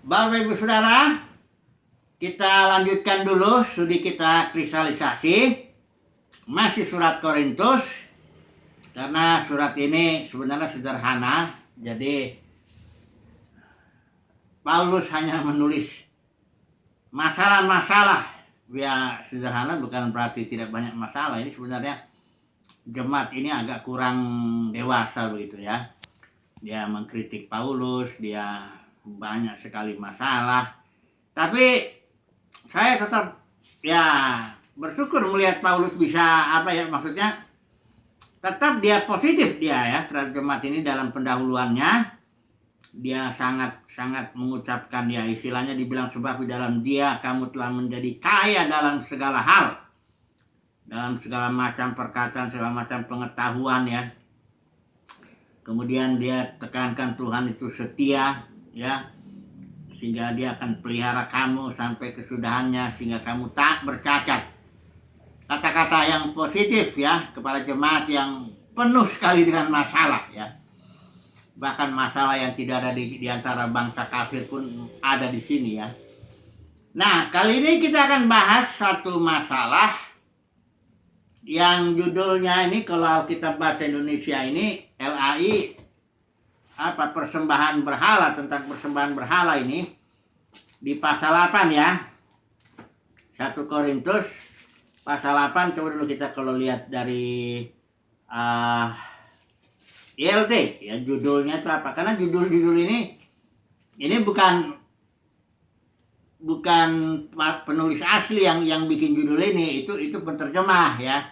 Bapak Ibu Saudara, kita lanjutkan dulu studi kita kristalisasi. Masih surat Korintus. Karena surat ini sebenarnya sederhana. Jadi Paulus hanya menulis masalah-masalah. Ya sederhana bukan berarti tidak banyak masalah. Ini sebenarnya jemaat ini agak kurang dewasa begitu ya. Dia mengkritik Paulus, dia banyak sekali masalah. Tapi saya tetap ya bersyukur melihat Paulus bisa maksudnya tetap dia positif dia ya terhadap jemaat ini dalam pendahuluannya. Dia sangat mengucapkan ya istilahnya dibilang sebab di dalam dia kamu telah menjadi kaya dalam segala hal. Dalam segala macam perkataan, segala macam pengetahuan ya. Kemudian dia tekankan Tuhan itu setia ya, sehingga dia akan pelihara kamu sampai kesudahannya sehingga kamu tak bercacat. Kata-kata yang positif ya kepada jemaat yang penuh sekali dengan masalah ya. Bahkan masalah yang tidak ada di antara bangsa kafir pun ada di sini ya. Nah, kali ini kita akan bahas satu masalah yang judulnya ini kalau kita bahasa Indonesia ini LAI persembahan berhala, tentang persembahan berhala ini di pasal 8 ya. 1 Korintus pasal 8, coba dulu kita kalau lihat dari ILT ya judulnya itu apa? Karena judul-judul ini bukan penulis asli yang bikin judul ini, itu penterjemah ya.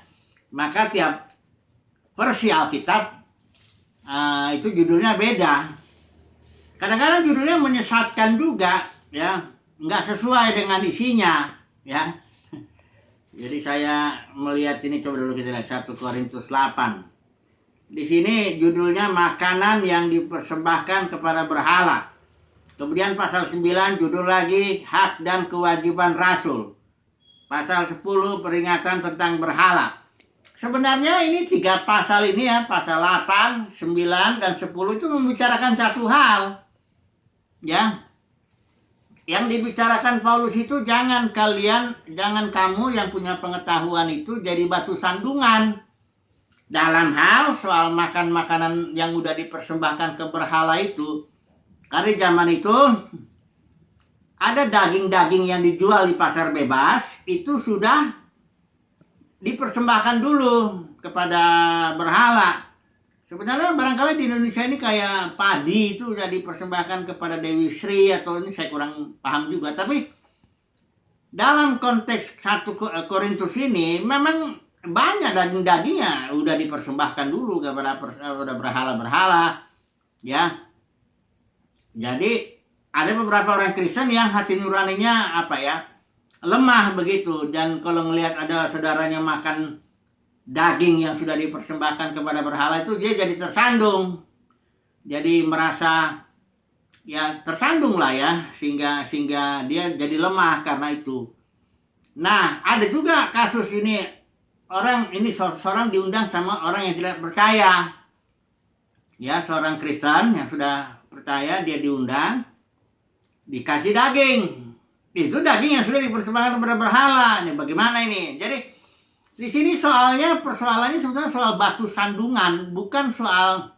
Maka tiap versi Alkitab itu judulnya beda. Kadang-kadang judulnya menyesatkan juga ya, nggak sesuai dengan isinya ya. Jadi saya melihat ini, coba dulu kita lihat 1 Korintus 8. Di sini judulnya makanan yang dipersembahkan kepada berhala. Kemudian pasal 9 judul lagi hak dan kewajiban rasul. Pasal 10 peringatan tentang berhala. Sebenarnya ini 3 pasal ini ya, pasal 8, 9, dan 10 itu membicarakan satu hal. Ya. Yang dibicarakan Paulus itu jangan kamu yang punya pengetahuan itu jadi batu sandungan. Dalam hal soal makan makanan yang udah dipersembahkan ke berhala itu. Karena zaman itu ada daging-daging yang dijual di pasar bebas, itu sudah dipersembahkan dulu kepada berhala. Sebenarnya barangkali di Indonesia ini kayak padi itu udah dipersembahkan kepada Dewi Sri, atau ini saya kurang paham juga. Tapi dalam konteks 1 Korintus ini memang banyak daging-dagingnya udah dipersembahkan dulu kepada berhala-berhala ya. Jadi ada beberapa orang Kristen yang hati nuraninya lemah begitu, dan kalau ngelihat ada saudaranya makan daging yang sudah dipersembahkan kepada berhala itu dia jadi tersandung, jadi merasa ya tersandung lah ya, sehingga dia jadi lemah karena itu. Nah, ada juga kasus ini, seorang diundang sama orang yang tidak percaya ya, seorang Kristen yang sudah percaya, dia diundang, dikasih daging. Itu daging yang sudah dipersembahkan kepada berhala. Ini bagaimana ini? Jadi di sini persoalannya sebenarnya soal batu sandungan, bukan soal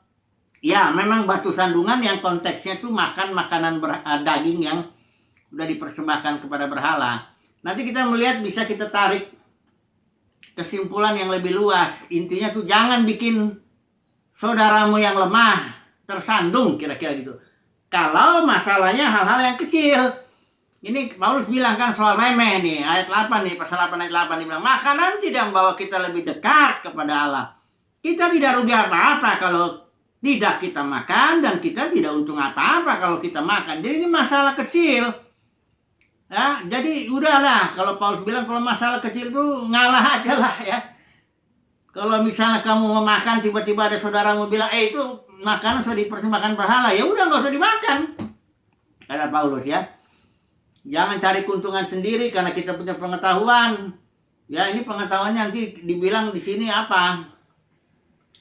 ya memang batu sandungan yang konteksnya itu makan makanan daging yang sudah dipersembahkan kepada berhala. Nanti kita melihat, bisa kita tarik kesimpulan yang lebih luas. Intinya tuh jangan bikin saudaramu yang lemah tersandung, kira-kira gitu. Kalau masalahnya hal-hal yang kecil. Ini Paulus bilang kan soal remeh nih, ayat 8 nih, pasal 8 ayat 8 dibilang makanan tidak membawa kita lebih dekat kepada Allah. Kita tidak rugi apa-apa kalau tidak kita makan, dan kita tidak untung apa-apa kalau kita makan. Jadi ini masalah kecil. Ya, jadi udahlah, kalau Paulus bilang kalau masalah kecil itu ngalah aja lah ya. Kalau misalnya kamu mau makan, tiba-tiba ada saudaramu bilang, itu makanan sudah dipersembahkan berhala, ya udah nggak usah dimakan, kata Paulus ya. Jangan cari keuntungan sendiri karena kita punya pengetahuan. Ya, ini pengetahuannya nanti dibilang di sini apa?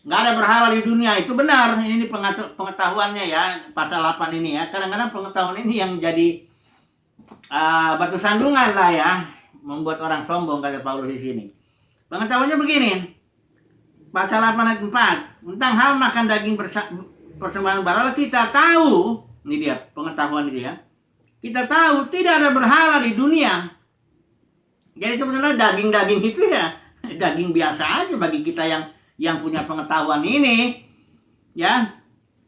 Nggak ada berhala di dunia, itu benar. Ini pengetahuannya ya, pasal 8 ini ya. Kadang-kadang pengetahuan ini yang jadi batu sandungan lah ya, membuat orang sombong, kata Paulus di sini. Pengetahuannya begini, pasal 8 ayat 4, tentang hal makan daging persembahan berhala kita tahu, ini dia pengetahuan dia, kita tahu tidak ada berhala di dunia. Jadi sebetulnya daging-daging itu ya daging biasa aja bagi kita yang punya pengetahuan ini, ya.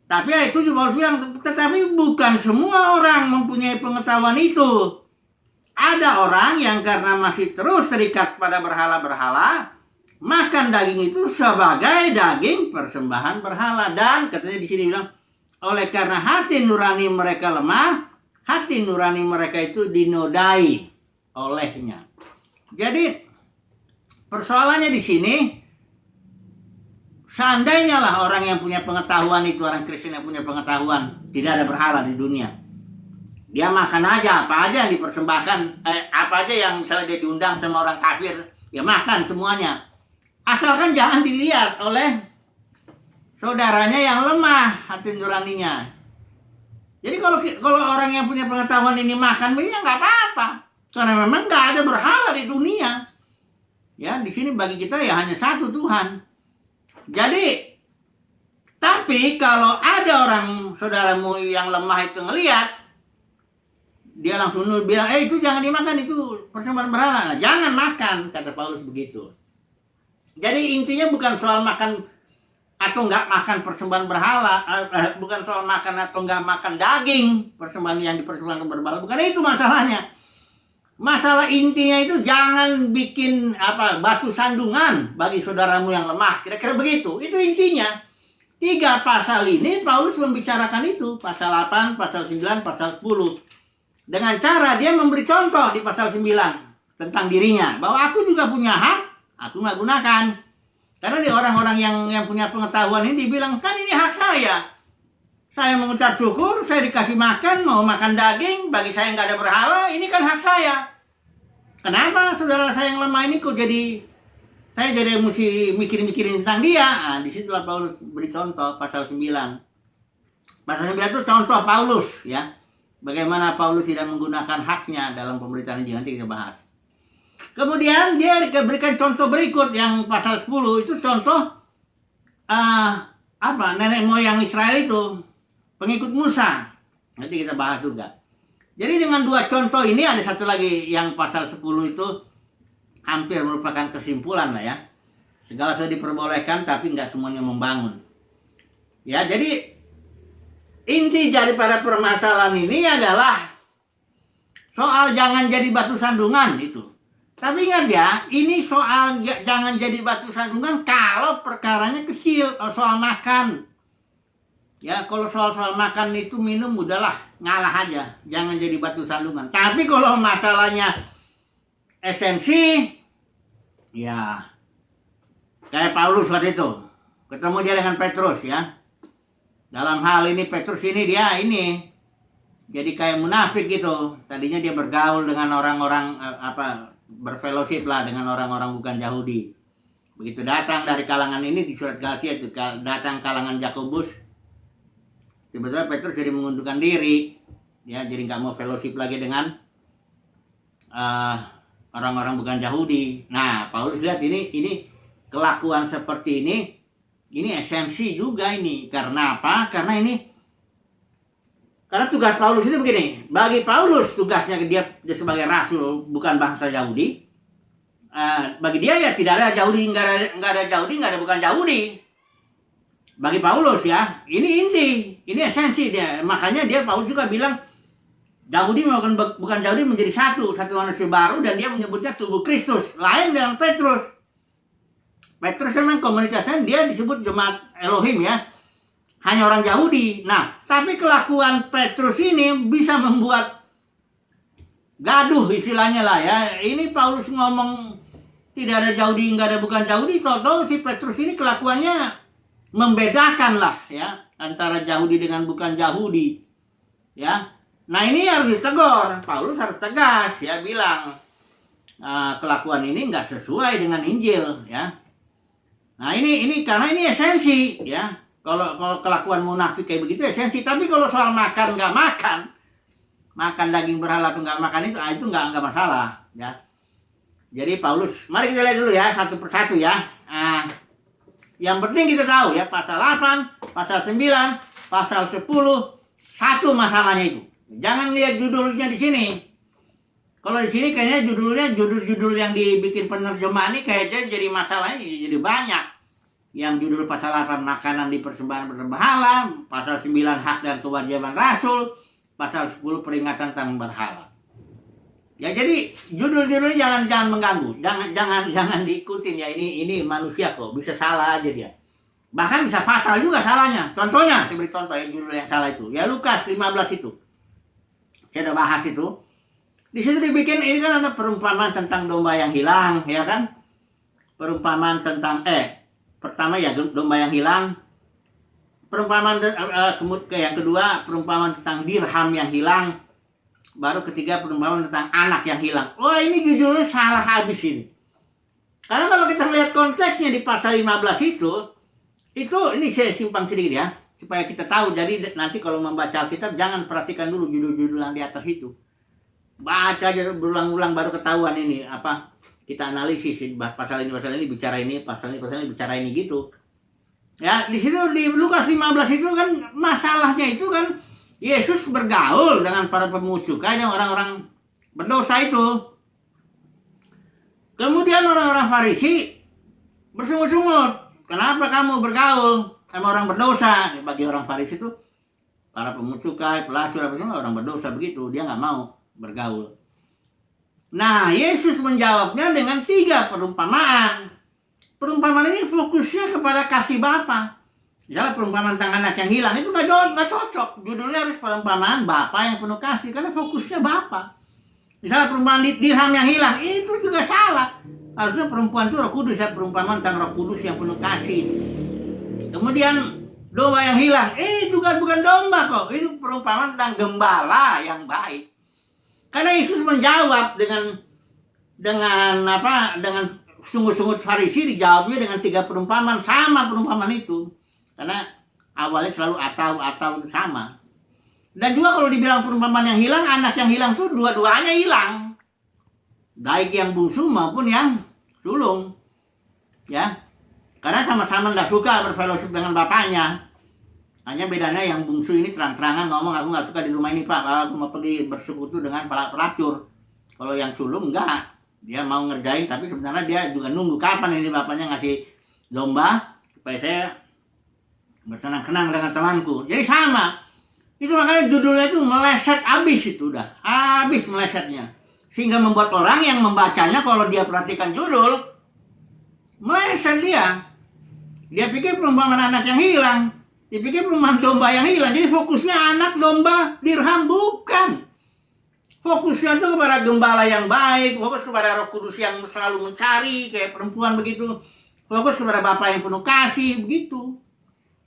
Tapi ya itu juga harus bilang, tetapi bukan semua orang mempunyai pengetahuan itu. Ada orang yang karena masih terus terikat pada berhala-berhala, makan daging itu sebagai daging persembahan berhala. Dan katanya di sini bilang, oleh karena hati nurani mereka lemah, hati nurani mereka itu dinodai olehnya. Jadi persoalannya di sini, seandainya lah orang yang punya pengetahuan itu, orang Kristen yang punya pengetahuan, tidak ada berhala di dunia, dia makan aja apa aja yang dipersembahkan, apa aja yang misalnya dia diundang sama orang kafir, ya makan semuanya, asalkan jangan dilihat oleh saudaranya yang lemah hati nuraninya. Jadi kalau orang yang punya pengetahuan ini makan, ya nggak apa-apa, karena memang nggak ada berhala di dunia. Ya, di sini bagi kita ya hanya satu Tuhan. Jadi, tapi kalau ada orang saudaramu yang lemah itu ngelihat, dia langsung bilang, itu jangan dimakan, itu persembahan berhala. Nah, jangan makan, kata Paulus begitu. Jadi intinya bukan soal makan atau nggak makan persembahan berhala, bukan soal makan atau nggak makan daging persembahan yang dipersembahkan berhala, bukan itu masalahnya. Masalah intinya itu jangan bikin batu sandungan bagi saudaramu yang lemah. Kira-kira begitu. Itu intinya. 3 pasal ini Paulus membicarakan itu. Pasal 8, pasal 9, pasal 10. Dengan cara dia memberi contoh di pasal 9 tentang dirinya. Bahwa aku juga punya hak, aku nggak gunakan. Karena di orang-orang yang punya pengetahuan ini dibilang, kan ini hak saya. Saya mengucap syukur, saya dikasih makan, mau makan daging, bagi saya nggak ada berhala, ini kan hak saya. Kenapa saudara saya yang lemah ini kok saya jadi mesti mikirin tentang dia? Nah, disitulah Paulus beri contoh, pasal 9. Pasal 9 itu contoh Paulus, ya. Bagaimana Paulus tidak menggunakan haknya dalam pemberitaan Injil, nanti kita bahas. Kemudian dia berikan contoh berikut, yang pasal 10, itu contoh nenek moyang Israel itu, pengikut Musa. Nanti kita bahas juga. Jadi dengan 2 contoh ini, ada satu lagi yang pasal 10 itu hampir merupakan kesimpulan lah ya. Segala sesuatu diperbolehkan tapi nggak semuanya membangun. Ya, jadi inti daripada permasalahan ini adalah soal jangan jadi batu sandungan itu. Tapi ingat ya, ini soal jangan jadi batu sandungan kalau perkaranya kecil, soal makan. Ya, kalau soal makan itu minum udahlah, ngalah aja, jangan jadi batu sandungan. Tapi kalau masalahnya esensi, ya kayak Paulus waktu itu, ketemu dia dengan Petrus ya. Dalam hal ini Petrus ini dia jadi kayak munafik gitu. Tadinya dia bergaul dengan orang-orang berfellowship lah dengan orang-orang bukan Yahudi. Begitu datang dari kalangan ini di surat Galatia itu datang kalangan Yakobus. Tiba-tiba Petrus jadi mengundurkan diri, ya, jadi nggak mau fellowship lagi dengan orang-orang bukan Yahudi. Nah, Paulus lihat ini kelakuan seperti ini esensi juga ini. Karena apa? Karena tugas Paulus itu begini. Bagi Paulus tugasnya dia sebagai rasul bukan bangsa Yahudi. Bagi dia ya tidak ada Yahudi, nggak ada Yahudi, nggak ada bukan Yahudi. Bagi Paulus ya, ini inti, ini esensi dia. Makanya Paulus juga bilang Yahudi bukan Yahudi menjadi satu manusia baru, dan dia menyebutnya tubuh Kristus. Lain dengan Petrus. Petrus memang komunitasnya dia disebut jemaat Elohim ya, hanya orang Yahudi. Nah, tapi kelakuan Petrus ini bisa membuat gaduh istilahnya lah ya. Ini Paulus ngomong tidak ada Yahudi, nggak ada bukan Yahudi, total si Petrus ini kelakuannya membedakan lah ya antara Yahudi dengan bukan Yahudi ya. Nah, ini harus ditegur. Paulus harus tegas ya, bilang kelakuan ini nggak sesuai dengan Injil ya. Nah, ini karena ini esensi ya. Kalau kelakuan munafik kayak begitu esensi. Tapi kalau soal makan nggak makan, makan daging berhala atau nggak makan itu nggak masalah ya. Jadi Paulus, mari kita lihat dulu ya satu persatu ya. Yang penting kita tahu ya pasal 8, pasal 9, pasal 10, satu masalahnya itu. Jangan lihat judulnya di sini. Kalau di sini kayaknya judul yang dibikin penerjemah ini kayaknya jadi masalahnya jadi banyak. Yang judul pasal 8 makanan dipersembahkan berhala, pasal 9 hak dan kewajiban rasul, pasal 10 peringatan tentang berhala. Ya jadi judul-judulnya jangan mengganggu, jangan diikutin ya, ini manusia kok bisa salah aja dia. Bahkan bisa fatal juga salahnya. Contohnya, saya beri contoh ya judul yang salah itu. Ya Lukas 15 itu. Saya udah bahas itu. Di situ dibikin ini kan ada perumpamaan tentang domba yang hilang, ya kan? Perumpamaan tentang pertama ya domba yang hilang. Perumpamaan yang kedua perumpamaan tentang dirham yang hilang. Baru ketiga perumpamaan tentang anak yang hilang. Wah ini judulnya salah habis ini. Karena kalau kita lihat konteksnya di pasal 15 ini saya simpang sedikit ya. Supaya kita tahu. Jadi nanti kalau membaca Alkitab jangan perhatikan dulu judul-judul yang di atas itu. Baca aja berulang-ulang baru ketahuan ini. Kita analisis pasal ini bicara ini, pasal ini bicara ini gitu. Ya di situ di Lukas 15 itu kan masalahnya itu kan Yesus bergaul dengan para pemungut cukai dan orang-orang berdosa itu. Kemudian orang-orang Farisi bersungut-sungut. Kenapa kamu bergaul sama orang berdosa? Bagi orang Farisi itu, para pemungut cukai, pelacur, orang berdosa begitu. Dia nggak mau bergaul. Nah, Yesus menjawabnya dengan 3 perumpamaan. Perumpamaan ini fokusnya kepada kasih Bapa. Misalnya perumpamaan tentang anak yang hilang itu nggak cocok. Judulnya harus perumpamaan Bapa yang penuh kasih karena fokusnya Bapa. Misalnya perumpamaan dirham yang hilang itu juga salah. Harusnya perempuan itu Roh Kudus ya, perumpamaan tentang Roh Kudus yang penuh kasih. Kemudian domba yang hilang, juga bukan domba kok. Itu perumpamaan tentang gembala yang baik. Karena Yesus menjawab dengan sungut-sungut Farisi, dijawabnya dengan 3 perumpamaan, sama perumpamaan itu. Karena awalnya selalu atau itu sama. Dan juga kalau dibilang perumpamaan yang hilang, anak yang hilang tuh dua-duanya hilang. Baik yang bungsu maupun yang sulung. Ya. Karena sama-sama enggak suka berfellowship dengan bapaknya. Hanya bedanya yang bungsu ini terang-terangan ngomong, aku nggak suka di rumah ini Pak, aku mau pergi bersekutu dengan pelacur. Kalau yang sulung enggak, dia mau ngerjain tapi sebenarnya dia juga nunggu kapan ini bapaknya ngasih domba supaya saya bersenang-senang dengan temanku. Jadi sama. Itu makanya judulnya itu meleset abis itu udah. Habis melesetnya. Sehingga membuat orang yang membacanya kalau dia perhatikan judul meleset dia. Dia pikir perumpamaan anak yang hilang. Dipikir perumpamaan domba yang hilang. Jadi fokusnya anak, domba, dirham. Bukan. Fokusnya itu kepada gembala yang baik. Fokus kepada Roh Kudus yang selalu mencari. Kayak perempuan begitu. Fokus kepada Bapa yang penuh kasih. Begitu.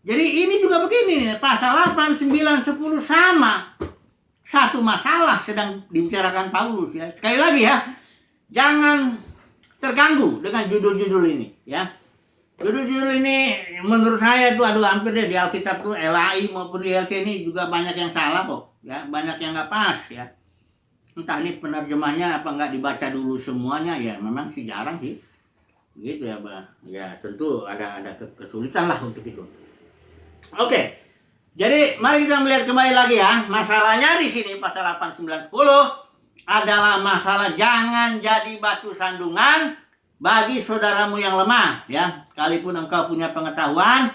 Jadi ini juga begini. Pasal 8, 9, 10 sama. Satu masalah sedang dibicarakan Paulus. Ya. Sekali lagi ya. Jangan terganggu dengan judul-judul ini. Ya. Judul-judul ini menurut saya itu hampir deh di Alkitab tuh LAI maupun ILC ini juga banyak yang salah kok. Ya, banyak yang nggak pas ya. Entah ini penerjemahnya apa nggak dibaca dulu semuanya ya. Memang sih jarang sih. Gitu ya, Bang. Ya, tentu ada kesulitan lah untuk itu. Oke. Jadi, mari kita melihat kembali lagi ya. Masalahnya di sini pasal 8, 9, 10 adalah masalah jangan jadi batu sandungan bagi saudaramu yang lemah ya. Sekalipun engkau punya pengetahuan,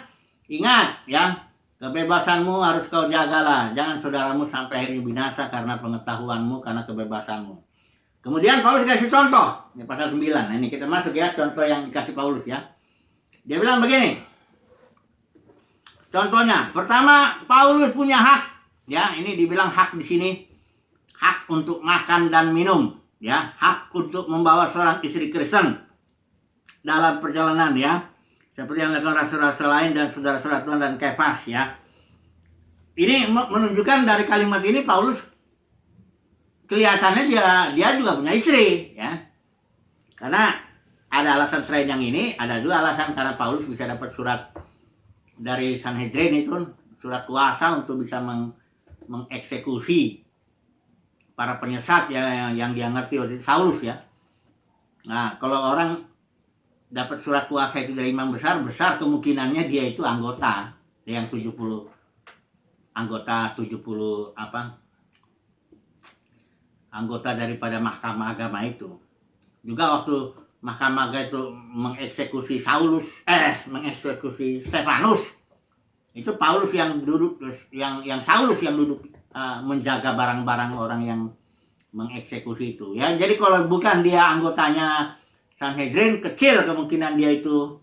ingat ya, kebebasanmu harus kau jagalah. Jangan saudaramu sampai akhirnya binasa karena pengetahuanmu, karena kebebasanmu. Kemudian Paulus kasih contoh, ini pasal 9. Nah, ini kita masuk ya, contoh yang dikasih Paulus ya. Dia bilang begini. Contohnya, pertama Paulus punya hak ya, ini dibilang hak di sini. Hak untuk makan dan minum ya, hak untuk membawa seorang istri Kristen dalam perjalanan ya, seperti yang dilakukan rasul-rasul lain dan saudara-saudara Tuhan dan Kefas ya. Ini menunjukkan dari kalimat ini Paulus kelihatannya dia juga punya istri ya. Karena ada alasan selain yang ini, ada juga alasan karena Paulus bisa dapat surat dari Sanhedrin itu, surat kuasa untuk bisa mengeksekusi para penyesat ya yang dia ngerti waktu itu, Saulus ya. Nah, kalau orang dapat surat kuasa itu dari imam besar, besar kemungkinannya dia itu anggota yang 70 anggota daripada mahkamah agama itu. Juga waktu mahkamah agama itu mengeksekusi Stefanus, itu Paulus yang duduk, yang Saulus yang duduk menjaga barang-barang orang yang mengeksekusi itu ya. Jadi kalau bukan dia anggotanya Sanhedrin, kecil kemungkinan dia itu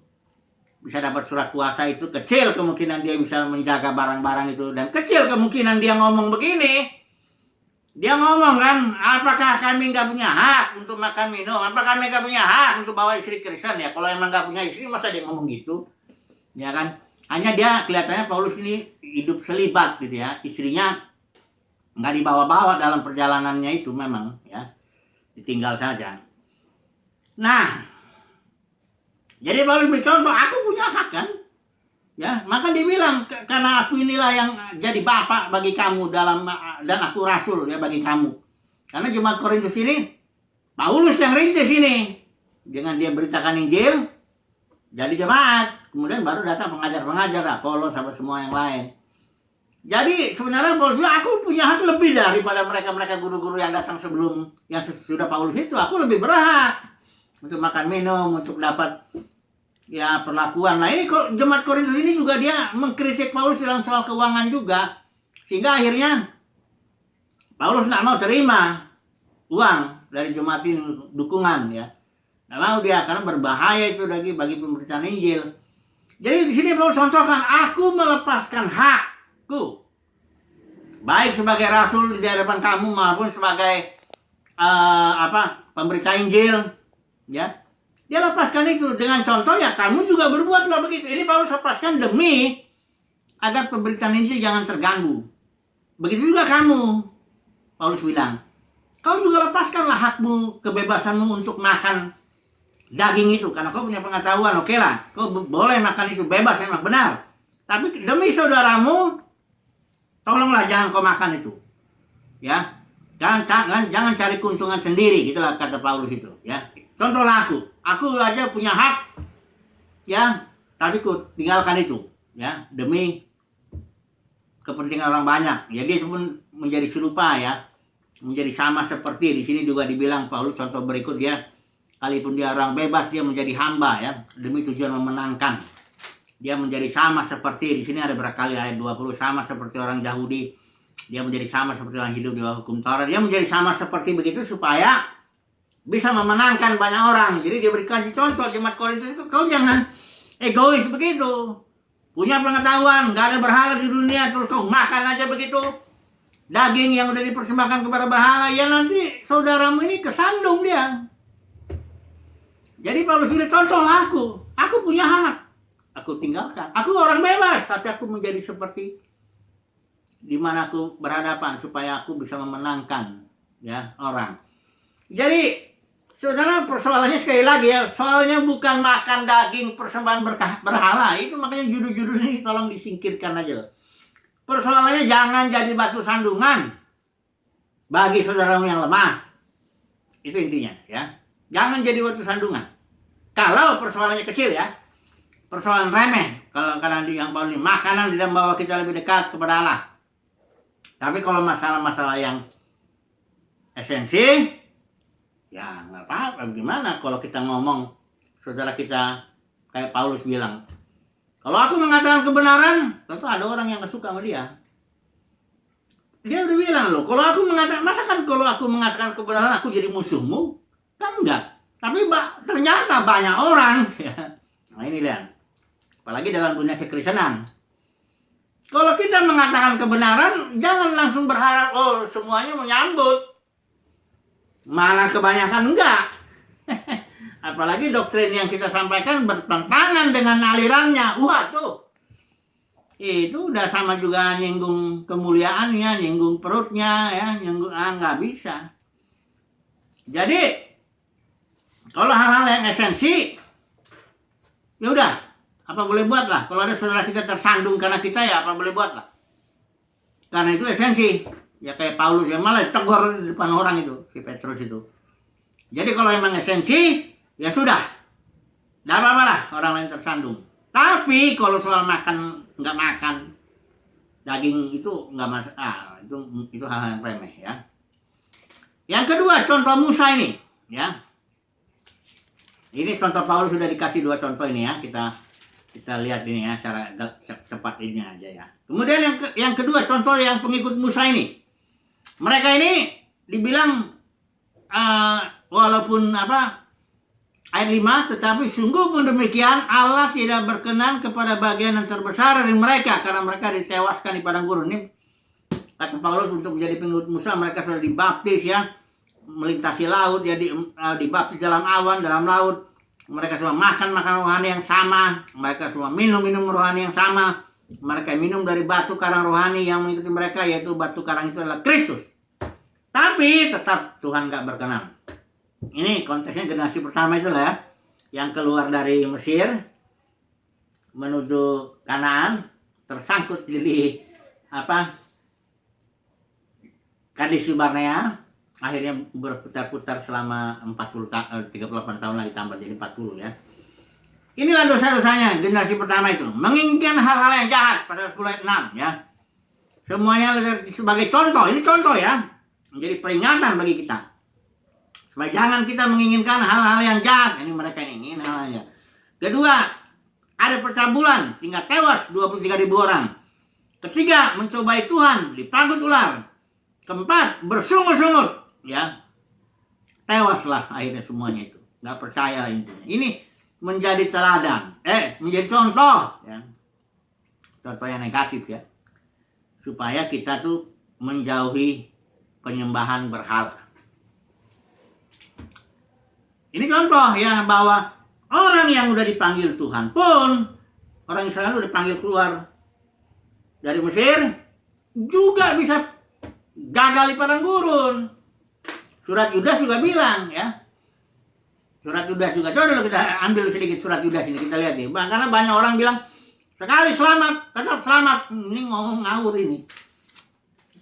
bisa dapat surat kuasa itu, kecil kemungkinan dia bisa menjaga barang-barang itu, dan kecil kemungkinan dia ngomong begini. Dia ngomong kan, apakah kami nggak punya hak untuk makan minum? Apakah kami nggak punya hak untuk bawa istri Kristen ya? Kalau emang nggak punya istri, masa dia ngomong gitu? Ya kan? Hanya dia kelihatannya Paulus ini hidup selibat gitu ya. Istrinya nggak dibawa-bawa dalam perjalanannya itu memang ya. Ditinggal saja. Nah, jadi Paulus bercontoh, aku punya hak kan? Ya, maka dia bilang, karena aku inilah yang jadi bapak bagi kamu dan aku rasul ya bagi kamu. Karena jemaat Korintus ini Paulus yang rintis ini. Dengan dia beritakan Injil, jadi jemaat. Kemudian baru datang pengajar-pengajar, Apollos sama semua yang lain. Jadi sebenarnya Paulus bilang, aku punya hak lebih daripada mereka-mereka guru-guru yang datang sebelum yang sudah Paulus itu. Aku lebih berhak untuk makan minum, untuk dapat ya perlakuan. Nah ini kok jemaat Korintus ini juga dia mengkritik Paulus dalam soal keuangan juga, sehingga akhirnya Paulus nggak mau terima uang dari jemaat ini, dukungan ya, nggak mau dia, karena berbahaya itu bagi pemberitaan Injil. Jadi di sini Paulus contohkan, aku melepaskan hakku baik sebagai rasul di hadapan kamu maupun sebagai pemberita Injil ya. Dia lepaskan itu dengan contoh ya, kamu juga berbuatlah begitu. Ini Paulus lepaskan demi agar pemberitaan Injil jangan terganggu. Begitu juga kamu, Paulus bilang, kau juga lepaskanlah hakmu, kebebasanmu untuk makan daging itu, karena kau punya pengetahuan. Oke lah, kau boleh makan itu, bebas, emang benar. Tapi demi saudaramu, tolonglah jangan kau makan itu, ya. Jangan cari keuntungan sendiri, gitulah kata Paulus itu, ya. Contohlah aku aja punya hak, ya, tapi ku tinggalkan itu, ya, demi kepentingan orang banyak. Jadi itu pun menjadi serupa, ya, menjadi sama seperti di sini juga dibilang Paulus contoh berikut dia, kalaupun dia orang bebas dia menjadi hamba, ya, demi tujuan memenangkan. Dia menjadi sama seperti di sini ada berkali ayat 20, sama seperti orang Yahudi. Dia menjadi sama seperti orang hidup di bawah hukum Taurat. Dia menjadi sama seperti begitu supaya bisa memenangkan banyak orang. Jadi dia berikan contoh jemaat Korintus itu, kau jangan egois begitu. Punya pengetahuan, nggak ada berhala di dunia, terus kau makan aja begitu daging yang udah dipersembahkan kepada berhala, ya nanti saudaramu ini kesandung dia. Jadi Paulus sudah contohlah aku punya hak, aku tinggalkan. Aku orang bebas, tapi aku menjadi seperti di mana aku berhadapan supaya aku bisa memenangkan ya orang. Jadi saudara, persoalannya sekali lagi ya, soalnya bukan makan daging persembahan berhala. Itu makanya judul-judul ini tolong disingkirkan aja. Persoalannya jangan jadi batu sandungan bagi saudaramu yang lemah. Itu intinya ya. Jangan jadi batu sandungan. Kalau persoalannya kecil ya, persoalan remeh. Kalau yang paling makanan tidak membawa kita lebih dekat kepada Allah. Tapi kalau masalah-masalah yang esensi, ya nggak apa-apa. Gimana kalau kita ngomong, saudara kita kayak Paulus bilang, kalau aku mengatakan kebenaran, tentu ada orang yang nggak suka sama dia. Dia udah bilang loh, kalau aku mengatakan kebenaran aku jadi musuhmu? Kan enggak. Tapi ternyata banyak orang. Nah ini lihat, apalagi dalam dunia kekristenan. Kalau kita mengatakan kebenaran, jangan langsung berharap semuanya menyambut. Malah kebanyakan enggak. Apalagi doktrin yang kita sampaikan bertentangan dengan alirannya. Waduh, itu udah sama juga nyinggung kemuliaannya, nyinggung perutnya, ya, nggak bisa. Jadi kalau hal-hal yang esensi, ya udah, apa boleh buat lah. Kalau ada saudara kita tersandung karena kita, ya apa boleh buat lah. Karena itu esensi. Ya kayak Paulus yang malah tegur di depan orang itu, si Petrus itu. Jadi kalau emang esensi, ya sudah. Tidak apa-apa lah orang lain tersandung. Tapi kalau soal makan, nggak makan daging itu nggak masalah. Itu hal yang remeh ya. Yang kedua, contoh Musa ini. Ya. Ini contoh Paulus sudah dikasih 2 contoh ini ya. Kita lihat ini ya secara cepat ini aja ya. Kemudian yang kedua contoh yang pengikut Musa ini. Mereka ini dibilang walaupun ayat 5, tetapi sungguh pun demikian Allah tidak berkenan kepada bagian yang terbesar dari mereka karena mereka ditewaskan di padang gurun. Ini kata Paulus untuk menjadi pengikut Musa mereka sudah dibaptis ya, melintasi laut, jadi dibaptis dalam awan, dalam laut. Mereka semua makan rohani yang sama, mereka semua minum rohani yang sama. Mereka minum dari batu karang rohani yang mengikuti mereka, yaitu batu karang itu adalah Kristus. Tapi tetap Tuhan gak berkenan. Ini konteksnya generasi pertama itulah ya, yang keluar dari Mesir menuju Kanaan, tersangkut di Kades Barnea, akhirnya berputar-putar selama 38 tahun lagi tambah jadi 40 ya. Inilah dosa-dosanya generasi pertama itu, menginginkan hal-hal yang jahat, pasal 10 ayat 6 ya. Semuanya sebagai contoh, ini contoh ya, menjadi peringatan bagi kita. Supaya jangan kita menginginkan hal-hal yang jahat. Ini mereka ingin hal-hal. Kedua, ada percabulan hingga tewas 23.000 orang. Ketiga, mencobai Tuhan, dipanggut ular. Keempat, bersungut-sungut. Ya, tewaslah akhirnya semuanya itu. Nggak percaya intinya. Ini menjadi teladan. Menjadi contoh. Ya. Contoh yang negatif ya. Supaya kita tuh menjauhi penyembahan berhala. Ini contoh ya bahwa orang yang udah dipanggil Tuhan pun, orang Israel udah dipanggil keluar dari Mesir, juga bisa gagal di padang gurun. Surat Yudas juga bilang ya. Surat Yudas juga. Coba dulu kita ambil sedikit surat Yudas ini, kita lihat nih. Karena banyak orang bilang, sekali selamat, tetap selamat. Ini ngomong ngawur ini.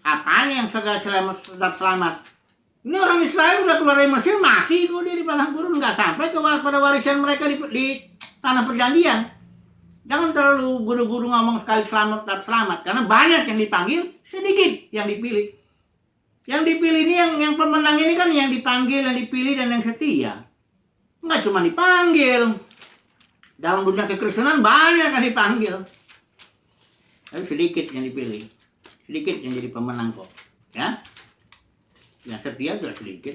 Apanya yang sekali selamat, tetap selamat? Ini orang Israel udah keluar dari Mesir, masih kok dia di padang gurun, nggak sampai pada warisan mereka di tanah perjanjian. Jangan terlalu guru-guru ngomong sekali selamat tetap selamat, karena banyak yang dipanggil, sedikit yang dipilih. Yang dipilih ini yang pemenang ini kan yang dipanggil, yang dipilih dan yang setia. Nggak cuma dipanggil, dalam dunia kekristenan banyak yang dipanggil, tapi sedikit yang dipilih, sedikit yang jadi pemenang kok, ya. Yang setia sudah sedikit.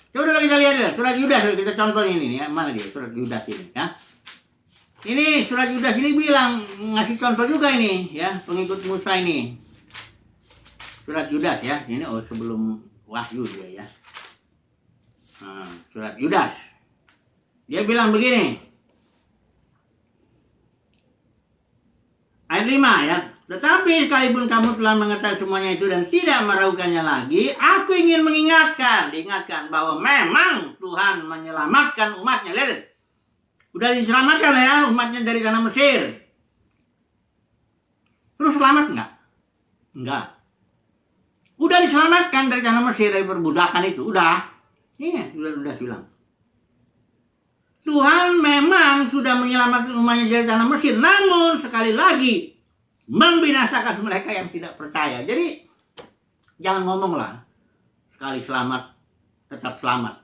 Coba dulu kita lihat ya, surat Yudas, kita contoh ini ya, mana dia surat Yudas ini ya. Ini surat Yudas ini bilang, ngasih contoh juga ini ya, pengikut Musa ini. Surat Yudas ya, ini sebelum Wahyu dia ya. Surat Yudas. Dia bilang begini. Ayat 5 ya. Tetapi sekalipun kamu telah mengetahui semuanya itu dan tidak meragukannya lagi, aku ingin diingatkan bahwa memang Tuhan menyelamatkan umatnya. Lihat, udah diselamatkan ya umatnya dari tanah Mesir. Terus selamat enggak? Enggak. Udah diselamatkan dari tanah Mesir, dari perbudakan itu, udah. Iya, udah bilang. Tuhan memang sudah menyelamatkan umatnya dari tanah Mesir, namun sekali lagi membinasakan mereka yang tidak percaya. Jadi jangan ngomong lah sekali selamat tetap selamat.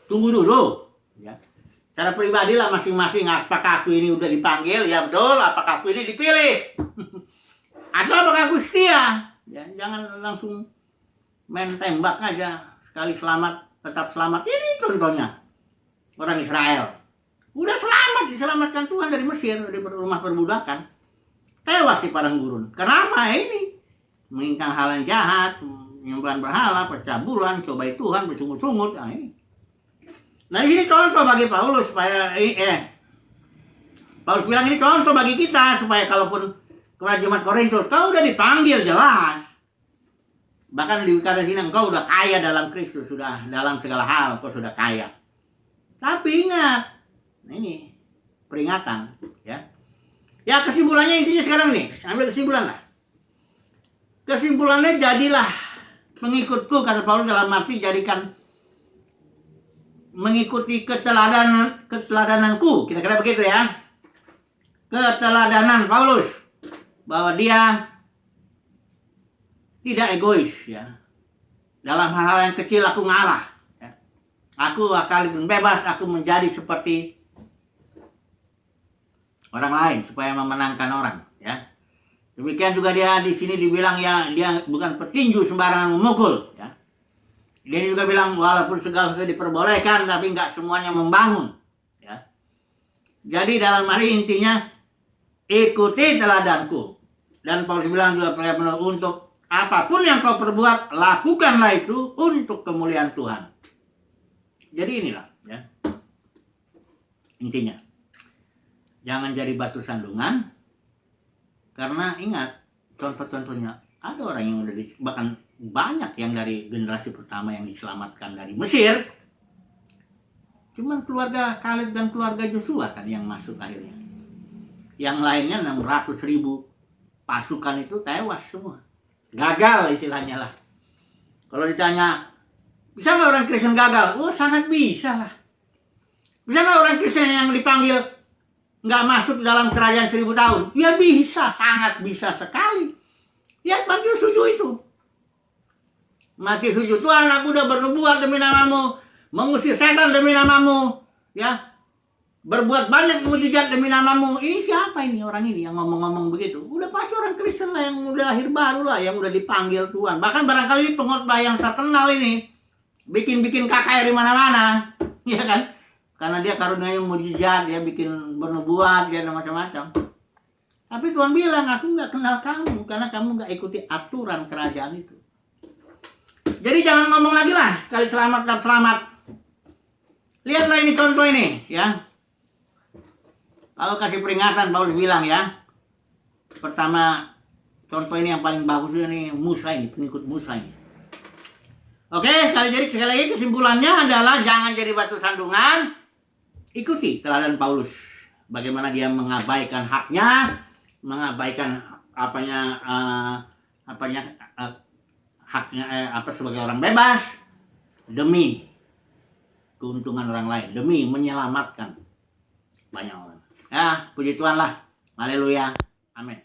Tunggu dulu ya. Secara pribadi lah masing-masing, apakah aku ini udah dipanggil? Ya betul. Apakah aku ini dipilih? Atau apakah aku setia? Ya, jangan langsung main tembak aja. Sekali selamat tetap selamat. Ini contohnya orang Israel. Udah selamat, diselamatkan Tuhan dari Mesir, dari rumah perbudakan. Tewas di padang gurun. Kenapa ini? Menginginkan hal yang jahat, menyembah berhala, pecah bulan, cobai Tuhan, bersungut-sungut. Nah ini. Nah ini contoh bagi Paulus supaya Paulus bilang ini contoh bagi kita supaya kalaupun kepada jemaat Korintus, kau udah dipanggil jelas. Bahkan dikatakan sini engkau udah kaya dalam Kristus, sudah dalam segala hal kau sudah kaya. Tapi ingat, ini peringatan ya. Ya kesimpulannya intinya sekarang nih, ambil kesimpulan lah. Kesimpulannya, jadilah pengikutku, kata Paulus, dalam arti jadikan mengikuti keteladananku, kira-kira begitu ya. Keteladanan Paulus bahwa dia tidak egois ya. Dalam hal-hal yang kecil aku ngalah ya. Aku akan bebas, aku menjadi seperti orang lain supaya memenangkan orang ya. Demikian juga dia di sini dibilang ya, dia bukan petinju sembarangan memukul ya. Dia juga bilang walaupun segala sesuatu diperbolehkan tapi nggak semuanya membangun ya. Jadi dalam hari intinya ikuti teladanku. Dan Paulus bilang juga untuk apapun yang kau perbuat, lakukanlah itu untuk kemuliaan Tuhan. Jadi inilah ya. Intinya. Jangan jadi batu sandungan. Karena ingat, contoh-contohnya ada orang yang udah bahkan banyak yang dari generasi pertama yang diselamatkan dari Mesir. Cuman keluarga Kaleb dan keluarga Joshua kan yang masuk akhirnya. Yang lainnya 600.000 pasukan itu tewas semua. Gagal istilahnya lah. Kalau ditanya, bisa nggak orang Kristen gagal? Oh, sangat bisa lah. Bisa nggak orang Kristen yang dipanggil nggak masuk dalam kerajaan 1000 tahun? Ya bisa, sangat bisa sekali. Ya mati sujud itu. Mati sujud, Tuhan aku udah bernubuat demi namamu, mengusir setan demi namamu, ya, berbuat banyak mujizat demi namamu. Ini siapa ini orang ini yang ngomong-ngomong begitu? Udah pasti orang Kristen lah, yang udah lahir baru lah, yang udah dipanggil Tuhan. Bahkan barangkali pengkhotbah yang terkenal ini bikin-bikin KKR di mana-mana, ya kan? Karena dia karunia yang mujizat, dia bikin bernubuat, dia macam-macam. Tapi Tuhan bilang, aku nggak kenal kamu karena kamu nggak ikuti aturan kerajaan itu. Jadi jangan ngomong lagi lah, sekali selamat dan selamat. Lihatlah ini contoh ini, ya. Kalau kasih peringatan, Paulus bilang ya. Pertama, contoh ini yang paling bagus ini Musa ini, pengikut Musa ini. Oke, sekali lagi kesimpulannya adalah jangan jadi batu sandungan. Ikuti teladan Paulus. Bagaimana dia mengabaikan haknya, mengabaikan haknya sebagai orang bebas demi keuntungan orang lain, demi menyelamatkan banyak orang. Ya, puji Tuhan lah. Haleluya. Amin.